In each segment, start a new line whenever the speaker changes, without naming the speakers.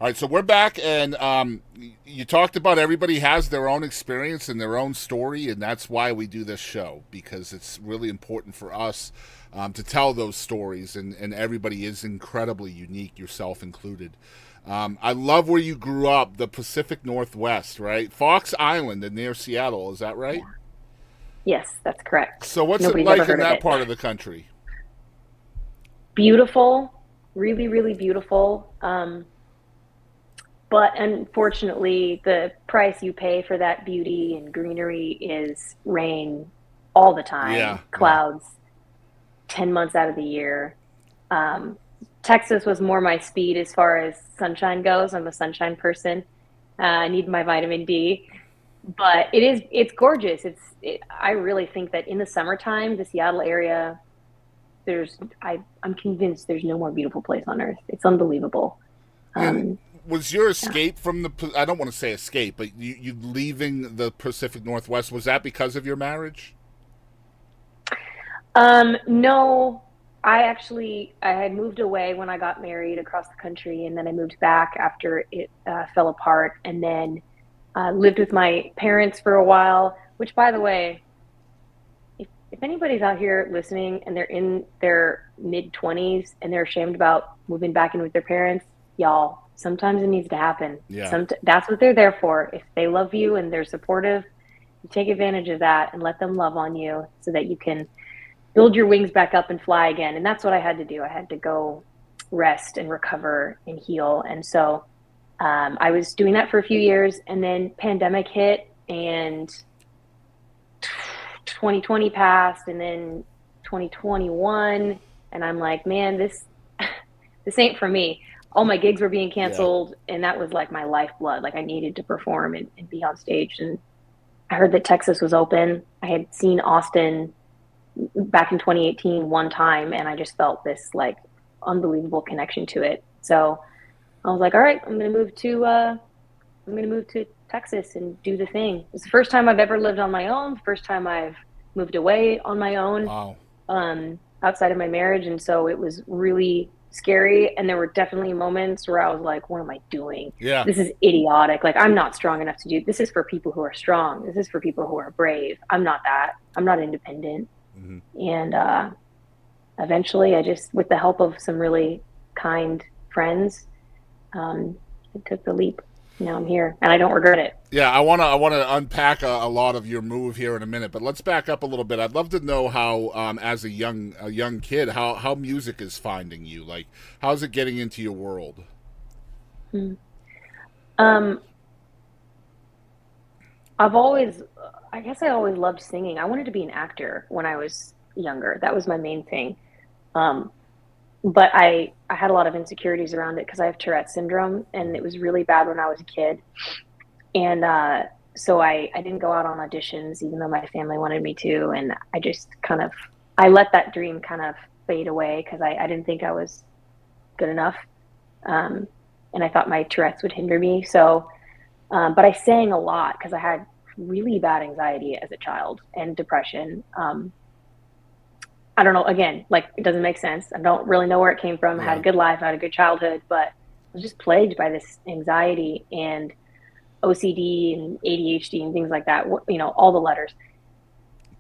All right, so we're back, and you talked about everybody has their own experience and their own story, and that's why we do this show, because it's really important for us to tell those stories, and everybody is incredibly unique, yourself included. I love where you grew up, the Pacific Northwest, right? Fox Island and near Seattle, is that right?
Yeah. Yes, that's correct.
So, what's it
Nobody's ever
like in
heard of
that
it.
part of the country?
Beautiful, really, really beautiful. But unfortunately, the price you pay for that beauty and greenery is rain all the
Yeah,
time,
yeah.
clouds 10 months out of the year. Um, Texas was more my speed as far as sunshine goes. I'm a sunshine person. I need my vitamin D, but it's gorgeous. I really think that in the summertime, the Seattle area, I'm convinced there's no more beautiful place on earth. It's unbelievable.
And
Um,
was your
yeah.
escape from the, I don't want to say escape, but you leaving the Pacific Northwest, was that because of your marriage?
No, I had moved away when I got married across the country, and then I moved back after it fell apart, and then lived with my parents for a while. Which, by the way, if anybody's out here listening and they're in their mid 20s and they're ashamed about moving back in with their parents, y'all, sometimes it needs to happen.
Yeah.
That's what they're there for. If they love you and they're supportive, you take advantage of that and let them love on you so that you can build your wings back up and fly again. And that's what I had to do. I had to go rest and recover and heal. And so I was doing that for a few years, and then pandemic hit, and 2020 passed, and then 2021, and I'm like, man, this ain't for me. All my gigs were being
Yeah.
canceled, and that was like my lifeblood. Like I needed to perform and be on stage. And I heard that Texas was open. I had seen Austin back in 2018 one time, and I just felt this like unbelievable connection to it. So I was like, all right, I'm gonna move to Texas and do the thing. It's the first time I've ever lived on my own, first time I've moved away on my own,
Wow.
outside of my marriage, and so it was really scary. And there were definitely moments where I was like, what am I doing?
Yeah.
This is idiotic. Like I'm not strong enough to do this. Is for people who are strong. This is for people who are brave. I'm not that. I'm not independent.
Hmm.
And eventually, I just, with the help of some really kind friends, I took the leap. Now I'm here, and I don't regret it.
Yeah, I wanna unpack a lot of your move here in a minute, but let's back up a little bit. I'd love to know how, as a young kid, how music is finding you. Like, how's it getting into your world?
Mm. Um, I've always, I guess I always loved singing. I wanted to be an actor when I was younger. That was my main thing. Um, but I had a lot of insecurities around it because I have Tourette syndrome, and it was really bad when I was a kid. And so I didn't go out on auditions, even though my family wanted me to. And I just kind of, I let that dream kind of fade away because I didn't think I was good enough. Um, and I thought my Tourette's would hinder me. So, but I sang a lot because I had really bad anxiety as a child and depression. I don't know, again, like it doesn't make sense. I don't really know where it came from. I had a
Yeah.
good life, I had a good childhood, but I was just plagued by this anxiety and OCD and ADHD and things like that, all the letters.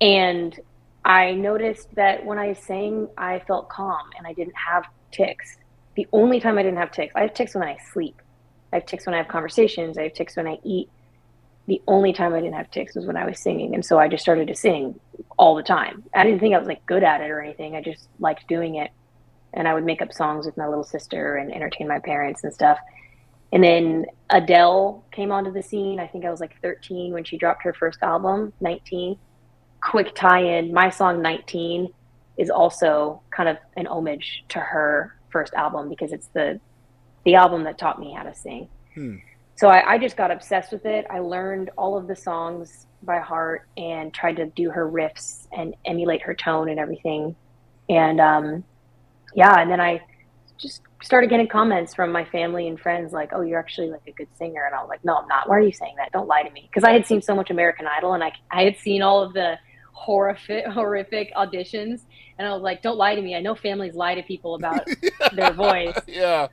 And I noticed that when I sang, I felt calm and I didn't have tics. The only time I didn't have tics, I have tics when I sleep. I have tics when I have conversations. I have tics when I eat. The only time I didn't have tics was when I was singing. And so I just started to sing all the time. I didn't think I was like good at it or anything. I just liked doing it. And I would make up songs with my little sister and entertain my parents and stuff. And then Adele came onto the scene. I think I was like 13 when she dropped her first album, 19. Quick tie in, my song 19 is also kind of an homage to her first album because it's the album that taught me how to sing.
Hmm.
So I just got obsessed with it. I learned all of the songs by heart and tried to do her riffs and emulate her tone and everything. And yeah, and then I just started getting comments from my family and friends like, "Oh, you're actually like a good singer." And I was like, "No, I'm not. Why are you saying that? Don't lie to me." Because I had seen so much American Idol, and I had seen all of the horrific auditions, and I was like, "Don't lie to me. I know families lie to people about their voice."
Yeah.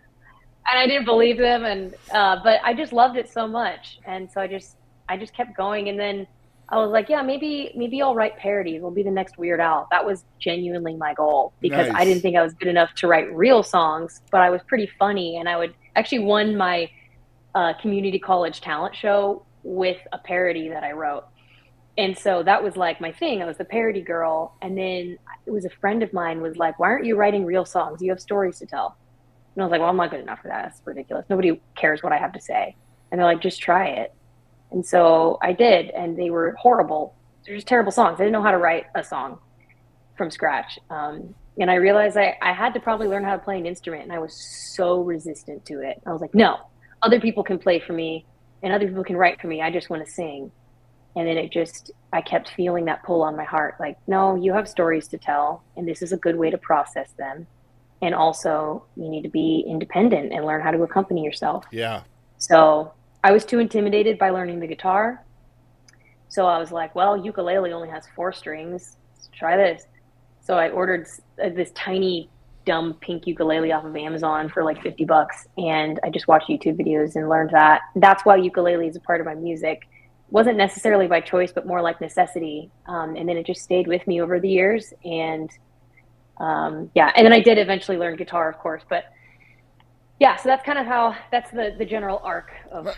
and I didn't believe them, and but I just loved it so much, and so I just kept going, and then I was like, yeah, maybe I'll write parodies. Will be the next Weird Al. That was genuinely my goal because I didn't
Nice.
think I was good enough to write real songs, but I was pretty funny, and I would actually won my community college talent show with a parody that I wrote. And so that was like my thing. I was the parody girl. And then it was a friend of mine was like, why aren't you writing real songs? You have stories to tell. And I was like, well, I'm not good enough for that. That's ridiculous. Nobody cares what I have to say. And they're like, just try it. And so I did. And they were horrible. They're just terrible songs. I didn't know how to write a song from scratch. And I realized I had to probably learn how to play an instrument. And I was so resistant to it. I was like, no, other people can play for me and other people can write for me. I just want to sing. And then I kept feeling that pull on my heart like, no, you have stories to tell, and this is a good way to process them. And also, you need to be independent and learn how to accompany yourself.
Yeah.
So I was too intimidated by learning the guitar. So I was like, well, ukulele only has 4 strings. Let's try this. So I ordered this tiny, dumb pink ukulele off of Amazon for like $50. And I just watched YouTube videos and learned that. That's why ukulele is a part of my music. Wasn't necessarily by choice, but more like necessity. And then it just stayed with me over the years. And yeah, and then I did eventually learn guitar, of course. But yeah, so that's kind of how that's the general arc of